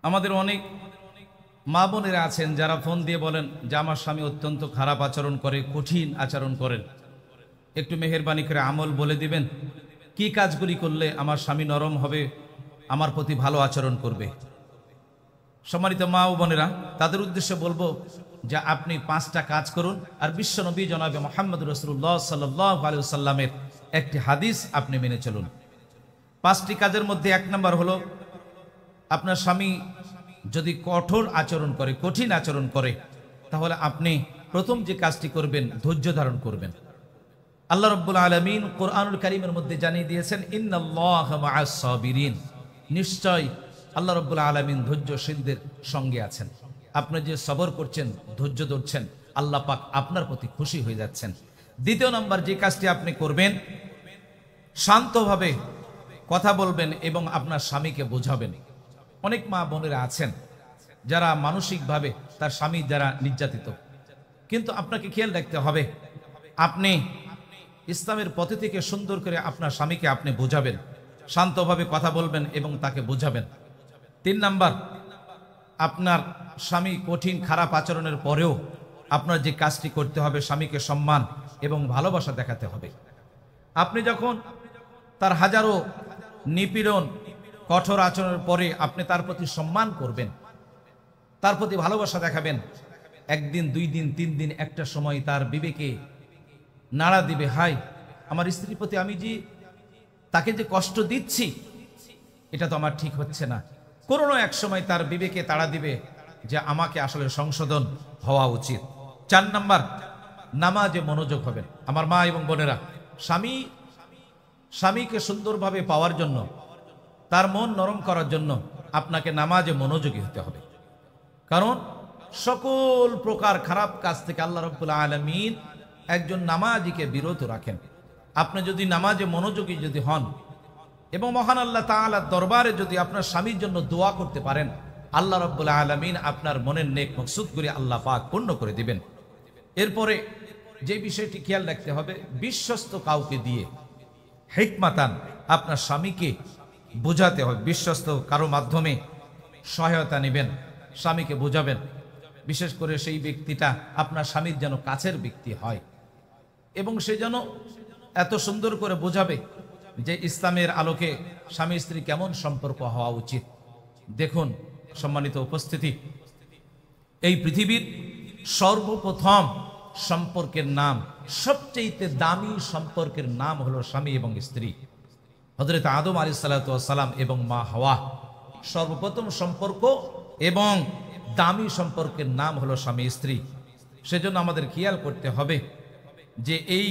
আমাদের অনেক মা বোনেরা আছেন যারা ফোন দিয়ে বলেন যে আমার স্বামী অত্যন্ত খারাপ আচরণ করে, কঠিন আচরণ করেন, একটু মেহেরবানি করে আমল বলে দিবেন কি কাজগুলি করলে আমার স্বামী নরম হবে, আমার প্রতি ভালো আচরণ করবে। সম্মানিত মা ও বোনেরা, তাদের উদ্দেশ্যে বলবো যে আপনি 5টা কাজ করুন আর বিশ্বনবী জনাবে মুহাম্মদ রাসূলুল্লাহ সাল্লাল্লাহু আলাইহি ওয়াসাল্লামের একটি হাদিস আপনি মেনে চলুন। 5টি কাজের মধ্যে 1 নম্বর হলো, আপনার স্বামী যদি কঠোর আচরণ করে, কঠিন আচরণ করে, তাহলে আপনি প্রথম যে কাজটি করবেন ধৈর্য ধারণ করবেন। আল্লাহ রাব্বুল আলামিন কোরআনুল কারীমের মধ্যে জানিয়ে দিয়েছেন ইন্নাল্লাহা মাআস সাবিরিন, নিশ্চয় আল্লাহ রাব্বুল আলামিন ধৈর্যশীলদের সঙ্গে আছেন। আপনি যে সবর করছেন, ধৈর্য ধরছেন, আল্লাহ পাক আপনার প্রতি খুশি হয়ে যাচ্ছেন। দ্বিতীয় নম্বর যে কাজটি আপনি করবেন, শান্তভাবে কথা বলবেন এবং আপনার স্বামীকে বোঝাবেন। অনেক মা বোনেরা আছেন যারা মানসিকভাবে তার স্বামী যারা নির্যাতিত, কিন্তু আপনাকে খেয়াল রাখতে হবে আপনি ইসলামের পথে থেকে সুন্দর করে আপনার স্বামীকে আপনি বোঝাবেন, শান্তভাবে কথা বলবেন এবং তাকে বোঝাবেন। 3 নাম্বার, আপনার স্বামী কঠিন খারাপ আচরণের পরেও আপনার যে কাজটি করতে হবে, স্বামীকে সম্মান এবং ভালোবাসা দেখাতে হবে। আপনি যখন তার হাজারো নিপীড়ন কঠোর আচরণের পরে আপনি তার প্রতি সম্মান করবেন, তার প্রতি ভালোবাসা দেখাবেন, 1 দিন 2 দিন 3 দিন একটা সময় তার বিবেকে নাড়া দিবে, হাই আমার স্ত্রীর প্রতি আমি যে তাকে যে কষ্ট দিচ্ছি এটা তো আমার ঠিক হচ্ছে না। কোনো এক সময় তার বিবেকে তাড়া দিবে যে আমাকে আসলে সংশোধন হওয়া উচিত। 4 নাম্বার, নামাজে মনোযোগ হবেন। আমার মা এবং বোনেরা, স্বামীকে সুন্দরভাবে পাওয়ার জন্য, তার মন নরম করার জন্য আপনাকে নামাজে মনোযোগী হতে হবে। কারণ সকল প্রকার খারাপ কাজ থেকে আল্লাহ রাব্বুল আলামিন একজন নামাজীকে বিরত রাখেন। আপনি যদি নামাজে মনোযোগী যদি হন এবং মহান আল্লাহ তাআলার দরবারে যদি আপনার স্বামীর জন্য দোয়া করতে পারেন, আল্লাহ রাব্বুল আলামিন আপনার মনের নেক মকসুদগুলি আল্লাহ পাক পূর্ণ করে দিবেন। এরপরে যে বিষয়টি খেয়াল রাখতে হবে, বিশ্বস্ত কাউকে দিয়ে হিকমাতান আপনার স্বামীকে বোঝাতে হবে। বিশ্বস্ত কারো মাধ্যমে সহায়তা নেবেন, স্বামীকে বোঝাবেন। বিশেষ করে সেই ব্যক্তিটা আপনার স্বামীর যেন কাছের ব্যক্তি হয় এবং সে যেন এত সুন্দর করে বোঝাবে যে ইসলামের আলোকে স্বামী স্ত্রী কেমন সম্পর্ক হওয়া উচিত। দেখুন সম্মানিত উপস্থিতি, এই পৃথিবীর সর্বপ্রথম সম্পর্কের নাম, সবচেয়ে দামি সম্পর্কের নাম হলো স্বামী এবং স্ত্রী। হযরত আদম আলাইহিস সালাতু ওয়াস সালাম এবং মা হাওয়া, সর্বপ্রথম সম্পর্ক এবং দামি সম্পর্কের নাম হলো স্বামী স্ত্রী। সেজন্য আমাদের খেয়াল করতে হবে যে এই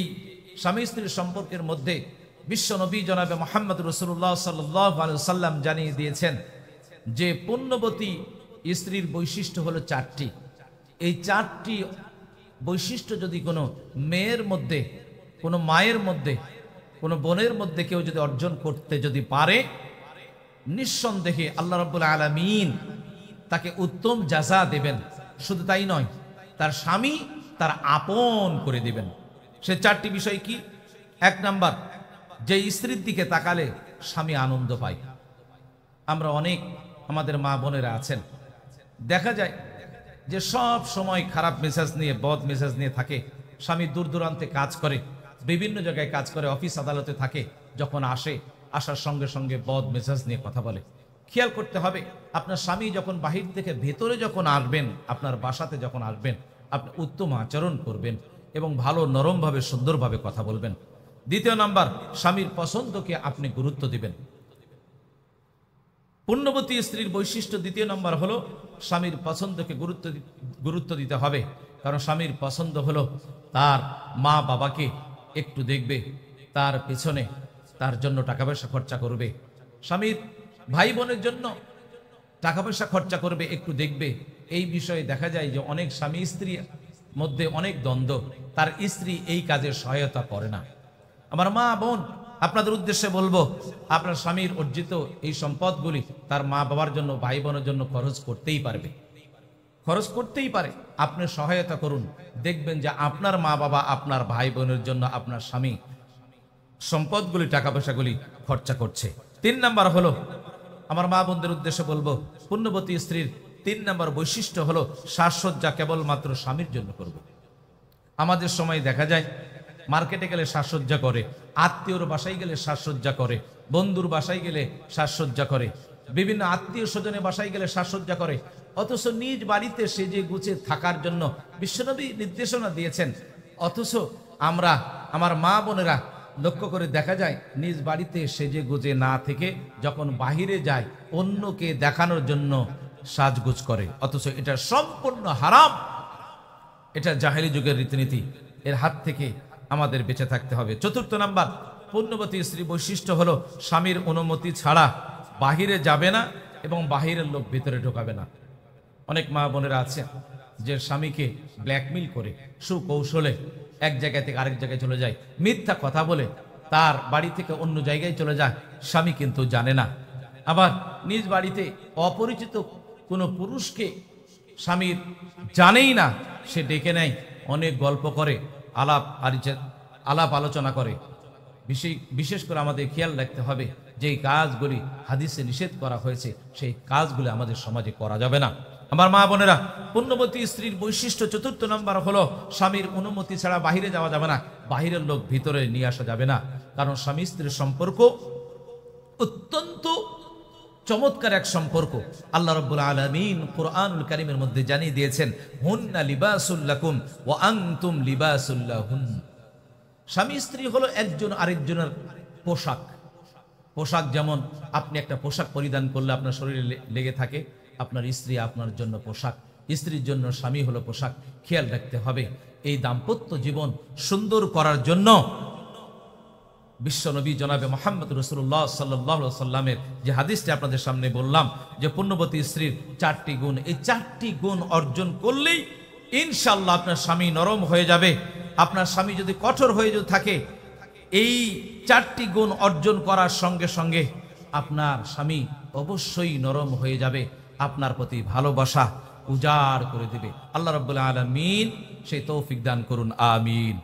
স্বামী স্ত্রীর সম্পর্কের মধ্যে বিশ্বনবী জনাবে মুহাম্মদ রাসূলুল্লাহ সাল্লাল্লাহু আলাইহি ওয়াসাল্লাম জানিয়ে দিয়েছেন যে পুণ্যবতী স্ত্রীর বৈশিষ্ট্য হলো 4টি। এই 4টি বৈশিষ্ট্য যদি কোনো মেয়ের মধ্যে, কোনো মায়ের মধ্যে, কোনো বোনের মধ্যে কেউ যদি অর্জন করতে যদি পারে, নিঃসন্দেহে আল্লাহ রাব্বুল আলামিন তাকে উত্তম জাযা দেবেন। শুধু তাই নয়, তার স্বামী তার আপন করে দিবেন। সে 4টি বিষয় কি? 1 নাম্বার, যে স্ত্রীর দিকে তাকালে স্বামী আনন্দ পায়। আমরা অনেক আমাদের মা বোনেরা আছেন, দেখা যায় যে সব সময় খারাপ মেজাজ নিয়ে, বদ মেজাজ নিয়ে থাকে। স্বামী দূর দূরান্তে কাজ করে, বিভিন্ন জায়গায় কাজ করে, অফিস আদালতে থাকে, যখন আসার সঙ্গে সঙ্গে বদ মেজাজ নিয়ে কথা বলে। খেয়াল করতে হবে, আপনার স্বামী যখন বাহির থেকে ভেতরে যখন আসবেন, আপনার বাসাতে যখন আসবেন, আপনি উত্তম আচরণ করবেন এবং ভালো নরমভাবে সুন্দরভাবে কথা বলবেন। 2 নাম্বার, স্বামীর পছন্দকে আপনি গুরুত্ব দিবেন। পুণ্যবতী স্ত্রীর বৈশিষ্ট্য 2 নম্বর হলো স্বামীর পছন্দকে গুরুত্ব দিতে হবে। কারণ স্বামীর পছন্দ হলো তার মা বাবাকে একটু দেখবে, তার পেছনে তার জন্য টাকা পয়সা খরচা করবে, স্বামীর ভাই বোনের জন্য টাকা পয়সা খরচা করবে, একটু দেখবে। এই বিষয়ে দেখা যায় যে অনেক স্বামী স্ত্রীর মধ্যে অনেক দ্বন্দ্ব, তার স্ত্রী এই কাজে সহায়তা করে না। আমার মা বোন, আপনাদের উদ্দেশ্যে বলবো, আপনার স্বামীর অর্জিত এই সম্পদগুলি তার মা বাবার জন্য, ভাই বোনের জন্য খরচ করতেই পারবে, খরচ করতেই পারে। আপনি সহায়তা করুন, দেখবেন যে আপনার মা বাবা, আপনার ভাই বোনের জন্য আপনার স্বামী সম্পদগুলি, টাকা পয়সাগুলি খরচা করছে। 3 নাম্বার হলো আমার মা বোনদের উদ্দেশ্যে বলবো, পুণ্যবতী স্ত্রীর 3 নম্বর বৈশিষ্ট্য হলো সাজসজ্জা কেবলমাত্র স্বামীর জন্য করবে। আমাদের সময় দেখা যায় মার্কেটে গেলে সাজসজ্জা করে, আত্মীয়র বাসায় গেলে সাজসজ্জা করে, বন্ধুর বাসায় গেলে সাজসজ্জা করে, বিভিন্ন আত্মীয় স্বজনের বাসায় গেলে সাজসজ্জা করে, অথচ নিজ বাড়িতে সেজে গুছে থাকার জন্য বিশ্বনবী নির্দেশনা দিয়েছেন। অথচ আমরা, আমার মা বোনেরা লক্ষ্য করে দেখা যায় নিজ বাড়িতে সেজে গুজে না থেকে যখন বাহিরে যায় অন্যকে দেখানোর জন্য সাজগোজ করে, অথচ এটা সম্পূর্ণ হারাম। এটা জাহেলি যুগের রীতিনীতি, এর হাত থেকে আমাদের বেঁচে থাকতে হবে। 4 নাম্বার পুণ্যবতী স্ত্রী বৈশিষ্ট্য হলো স্বামীর অনুমতি ছাড়া বাহিরে যাবে না এবং বাহিরের লোক ভিতরে ঢোকাবে না। অনেক মা বোনেরা আছে যে স্বামীকে ব্ল্যাকমেইল করে সুকৌশলে এক জায়গা থেকে আরেক জায়গায় চলে যায়, মিথ্যা কথা বলে তার বাড়ি থেকে অন্য জায়গায় চলে যায়, স্বামী কিন্তু জানে না। আবার নিজ বাড়িতে অপরিচিত কোনো পুরুষকে স্বামীর জানেই না, সে ডেকে নেয়, অনেক গল্প করে, আলাপ আলোচনা করে। বিশেষ করে আমাদের খেয়াল রাখতে হবে যে কাজগুলি হাদিসে নিষেধ করা হয়েছে সেই কাজগুলি আমাদের সমাজে করা যাবে না। আমার মা বোনেরা, পুণ্যবতী স্ত্রীর বৈশিষ্ট্য 4 নম্বর হলো স্বামীর অনুমতি ছাড়া বাহিরে যাওয়া যাবে না, বাহিরের লোক ভিতরে নিয়ে আসা যাবে না। কারণ স্বামী স্ত্রীর সম্পর্ক অত্যন্ত চমৎকার এক সম্পর্ক। আল্লাহ রাব্বুল আলামিন কুরআনুল কারীমের মধ্যে জানিয়ে দিয়েছেন, হুন্না লিবাসুল লাকুম ওয়া আনতুম লিবাসুল লাহুন। স্বামী স্ত্রী হলো একজন আরেকজনের পোশাক। পোশাক যেমন আপনি একটা পোশাক পরিধান করলে আপনার শরীরে লেগে থাকে, আপনার স্ত্রী আপনার জন্য পোশাক, স্ত্রীর জন্য স্বামী হলো পোশাক। খেয়াল রাখতে হবে এই দাম্পত্য জীবন সুন্দর করার জন্য বিশ্বনবী জনাবে মুহাম্মদ রাসূলুল্লাহ সাল্লাল্লাহু আলাইহি সাল্লামের যে হাদিসটি আপনাদের সামনে বললাম যে পুণ্যবতী স্ত্রীর 4টি গুণ, এই 4টি গুণ অর্জন করলেই ইনশাআল্লাহ আপনার স্বামী নরম হয়ে যাবে। আপনার স্বামী যদি কঠোর হয়ে যদি থাকে, এই 4টি গুণ অর্জন করার সঙ্গে সঙ্গে আপনার স্বামী অবশ্যই নরম হয়ে যাবে, আপনার প্রতি ভালোবাসা উজাড় করে দিবে। আল্লাহ রাব্বুল আলামিন সেই তৌফিক দান করুন, আমিন।